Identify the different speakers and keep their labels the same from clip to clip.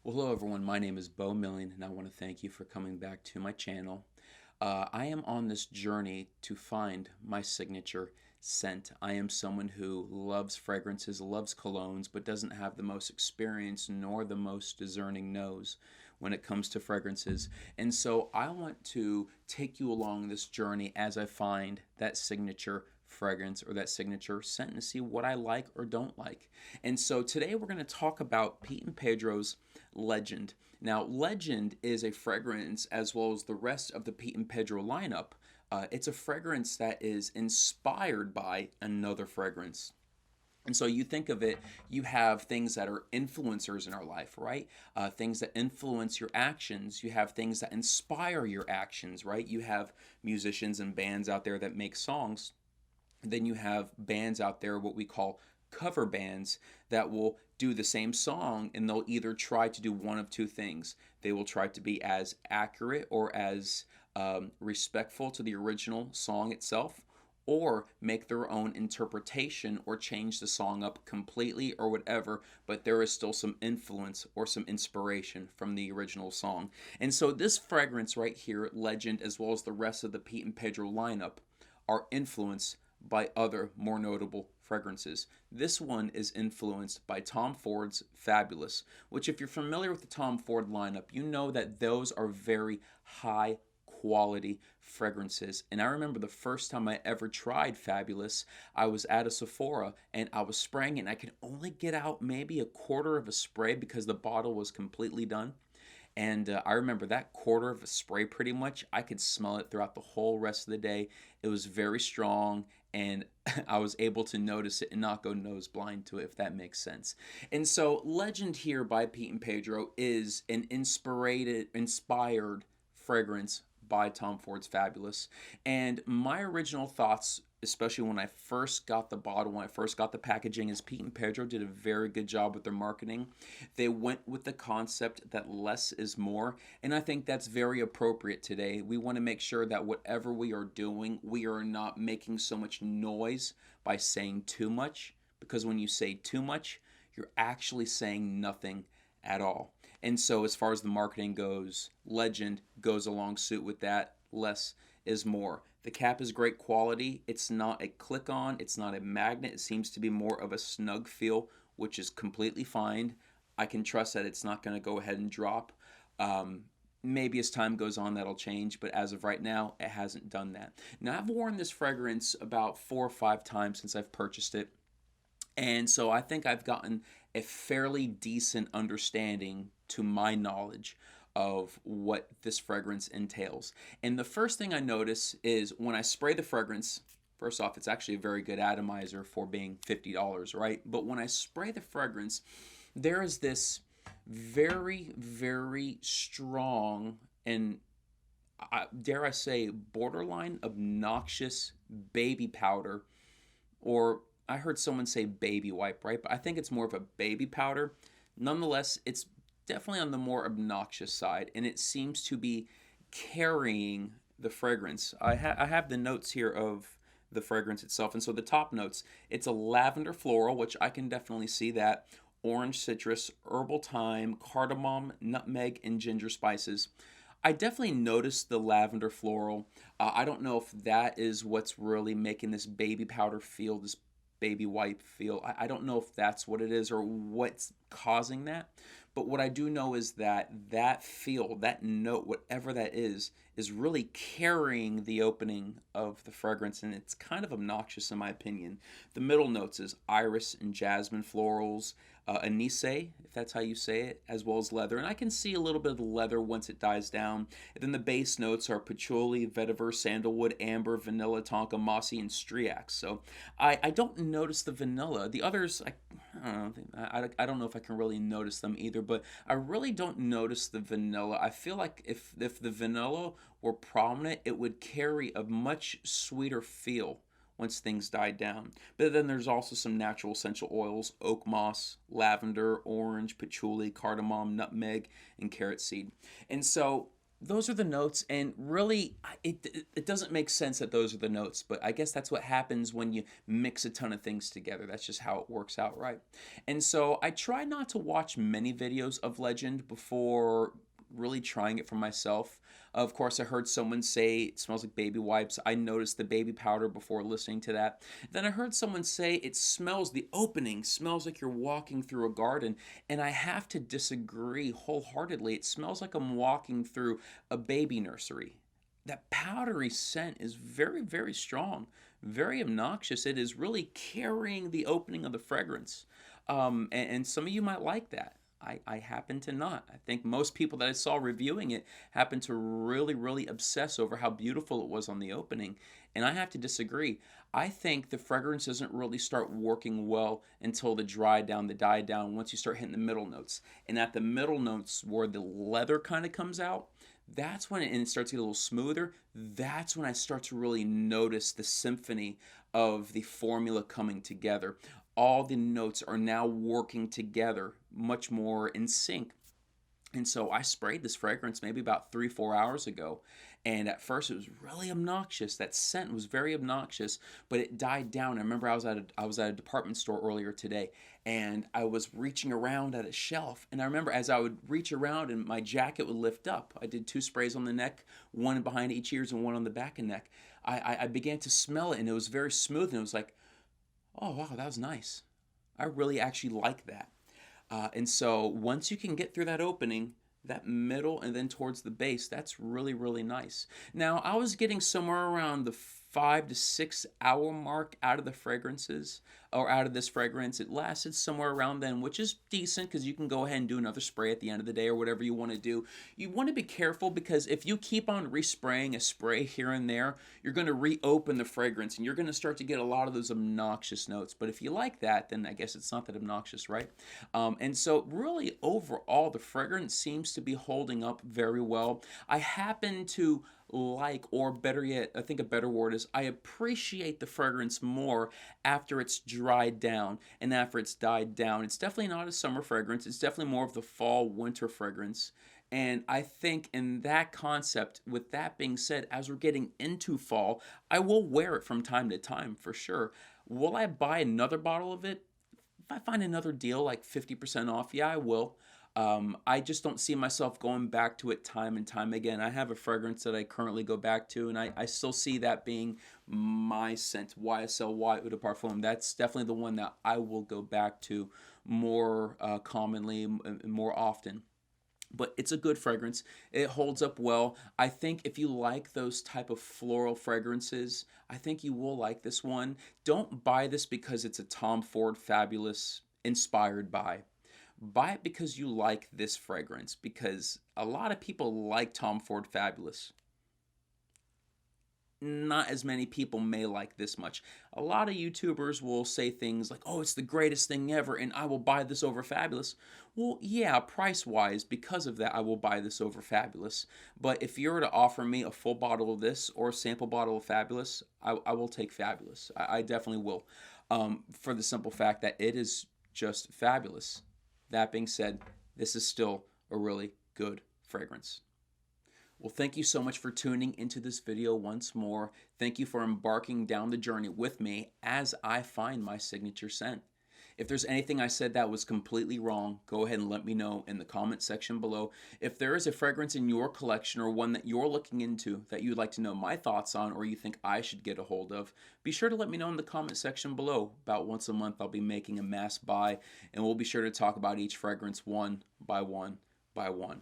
Speaker 1: Well, hello everyone. My name is Beau Million, and I want to thank you for coming back to my channel. I am on this journey to find my signature scent. I am someone who loves fragrances, loves colognes, but doesn't have the most experience nor the most discerning nose when it comes to fragrances. And so I want to take you along this journey as I find that signature fragrance or that signature scent to see what I like or don't like. And so today we're going to talk about Pete and Pedro's Legend. Now, Legend is a fragrance as well as the rest of the Pete and Pedro lineup. It's a fragrance that is inspired by another fragrance. And so you think of it, you have things that are influencers in our life, right? Things that influence your actions. You have things that inspire your actions, right? You have musicians and bands out there that make songs. Then you have bands out there, what we call cover bands, that will do the same song and they'll either try to do one of two things. They will try to be as accurate or as respectful to the original song itself, or make their own interpretation or change the song up completely or whatever, but there is still some influence or some inspiration from the original song. And so this fragrance right here, Legend, as well as the rest of the Pete and Pedro lineup, are influenced by other more notable fragrances. This one is influenced by Tom Ford's Fabulous, which, if you're familiar with the Tom Ford lineup, you know that those are very high quality fragrances. And I remember the first time I ever tried Fabulous, I was at a Sephora and I was spraying it, and I could only get out maybe a quarter of a spray because the bottle was completely done. And I remember that quarter of a spray pretty much, I could smell it throughout the whole rest of the day. It was very strong, and I was able to notice it and not go nose blind to it, if that makes sense. And so, Legend here by Pete and Pedro is an inspired fragrance by Tom Ford's Fabulous. And my original thoughts, especially when I first got the bottle, when I first got the packaging, is Pete and Pedro did a very good job with their marketing. They went with the concept that less is more, and I think that's very appropriate today. We want to make sure that whatever we are doing, we are not making so much noise by saying too much, because when you say too much, you're actually saying nothing at all. And so, as far as the marketing goes, Legend goes along suit with that. Less is more. The cap is great quality. It's not a click on, it's not a magnet. It seems to be more of a snug feel, which is completely fine. I can trust that it's not going to go ahead and drop. Maybe as time goes on, that'll change, but as of right now, it hasn't done that. Now, I've worn this fragrance about 4 or 5 times since I've purchased it. And so I think I've gotten a fairly decent understanding, to my knowledge, of what this fragrance entails. And the first thing I notice is when I spray the fragrance, first off, it's actually a very good atomizer for being $50, right? But when I spray the fragrance, there is this very, very strong and, dare I say, borderline obnoxious baby powder, or I heard someone say baby wipe, right? But I think it's more of a baby powder. Nonetheless, it's definitely on the more obnoxious side, and it seems to be carrying the fragrance. I have the notes here of the fragrance itself, and so the top notes, it's a lavender floral, which I can definitely see that, orange citrus, herbal thyme, cardamom, nutmeg, and ginger spices. I definitely noticed the lavender floral. I don't know if that is what's really making this baby powder feel, this baby wipe feel. I don't know if that's what it is or what's causing that. But what I do know is that that feel, that note, whatever that is really carrying the opening of the fragrance, and it's kind of obnoxious in my opinion. The middle notes is iris and jasmine florals, anise, if that's how you say it, as well as leather. And I can see a little bit of the leather once it dies down. And then the base notes are patchouli, vetiver, sandalwood, amber, vanilla, tonka, mossy, and striax. So I don't notice the vanilla. The others, I don't know if I can really notice them either, but I really don't notice the vanilla. I feel like if the vanilla were prominent, it would carry a much sweeter feel once things died down. But then there's also some natural essential oils: oak moss, lavender, orange, patchouli, cardamom, nutmeg, and carrot seed. And so those are the notes, and really it doesn't make sense that those are the notes, but I guess that's what happens when you mix a ton of things together. That's just how it works out, right? And so I try not to watch many videos of Legend before really trying it for myself. Of course, I heard someone say it smells like baby wipes. I noticed the baby powder before listening to that. Then I heard someone say it smells, the opening smells like you're walking through a garden. And I have to disagree wholeheartedly. It smells like I'm walking through a baby nursery. That powdery scent is very, very strong, very obnoxious. It is really carrying the opening of the fragrance. And some of you might like that. I happen to not. I think most people that I saw reviewing it happen to really, really obsess over how beautiful it was on the opening. And I have to disagree. I think the fragrance doesn't really start working well until the die down, once you start hitting the middle notes. And at the middle notes where the leather kind of comes out, that's when it starts to get a little smoother. That's when I start to really notice the symphony of the formula coming together. All the notes are now working together much more in sync. And so I sprayed this fragrance maybe about 3, 4 hours ago. And at first it was really obnoxious. That scent was very obnoxious, but it died down. I remember I was at a department store earlier today, and I was reaching around at a shelf. And I remember as I would reach around and my jacket would lift up, I did 2 sprays on the neck, one behind each ears and one on the back and neck. I began to smell it, and it was very smooth, and it was like, oh wow, that was nice. I really actually like that. And so once you can get through that opening, that middle and then towards the base, that's really, really nice. Now, I was getting somewhere around the 5 to 6 hour mark out of the fragrances, or out of this fragrance. It lasted somewhere around then, which is decent because you can go ahead and do another spray at the end of the day or whatever you want to do. You want to be careful because if you keep on respraying a spray here and there, you're going to reopen the fragrance and you're going to start to get a lot of those obnoxious notes. But if you like that, then I guess it's not that obnoxious, right? And so really overall, the fragrance seems to be holding up very well. I happen to like, or better yet, I think a better word is I appreciate the fragrance more after it's dried down and after it's died down. It's definitely not a summer fragrance. It's definitely more of the fall winter fragrance. And I think in that concept, with that being said, as we're getting into fall, I will wear it from time to time for sure. Will I buy another bottle of it? If I find another deal like 50% off, yeah, I will. I just don't see myself going back to it time and time again. I have a fragrance that I currently go back to, and I still see that being my scent, YSL White Eau de Parfum. That's definitely the one that I will go back to more commonly, more often. But it's a good fragrance. It holds up well. I think if you like those type of floral fragrances, I think you will like this one. Don't buy this because it's a Tom Ford Fabulous inspired by. Buy it because you like this fragrance, because a lot of people like Tom Ford Fabulous. Not as many people may like this much. A lot of YouTubers will say things like, oh, it's the greatest thing ever and I will buy this over Fabulous. Well, yeah, price-wise, because of that, I will buy this over Fabulous. But if you were to offer me a full bottle of this or a sample bottle of Fabulous, I will take Fabulous. I definitely will. For the simple fact that it is just fabulous. That being said, this is still a really good fragrance. Well, thank you so much for tuning into this video once more. Thank you for embarking down the journey with me as I find my signature scent. If there's anything I said that was completely wrong, go ahead and let me know in the comment section below. If there is a fragrance in your collection or one that you're looking into that you'd like to know my thoughts on or you think I should get a hold of, be sure to let me know in the comment section below. About once a month I'll be making a mass buy, and we'll be sure to talk about each fragrance one by one by one.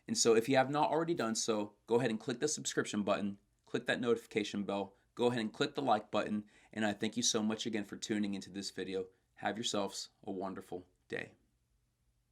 Speaker 1: And so if you have not already done so, go ahead and click the subscription button, click that notification bell, go ahead and click the like button, and I thank you so much again for tuning into this video. Have yourselves a wonderful day.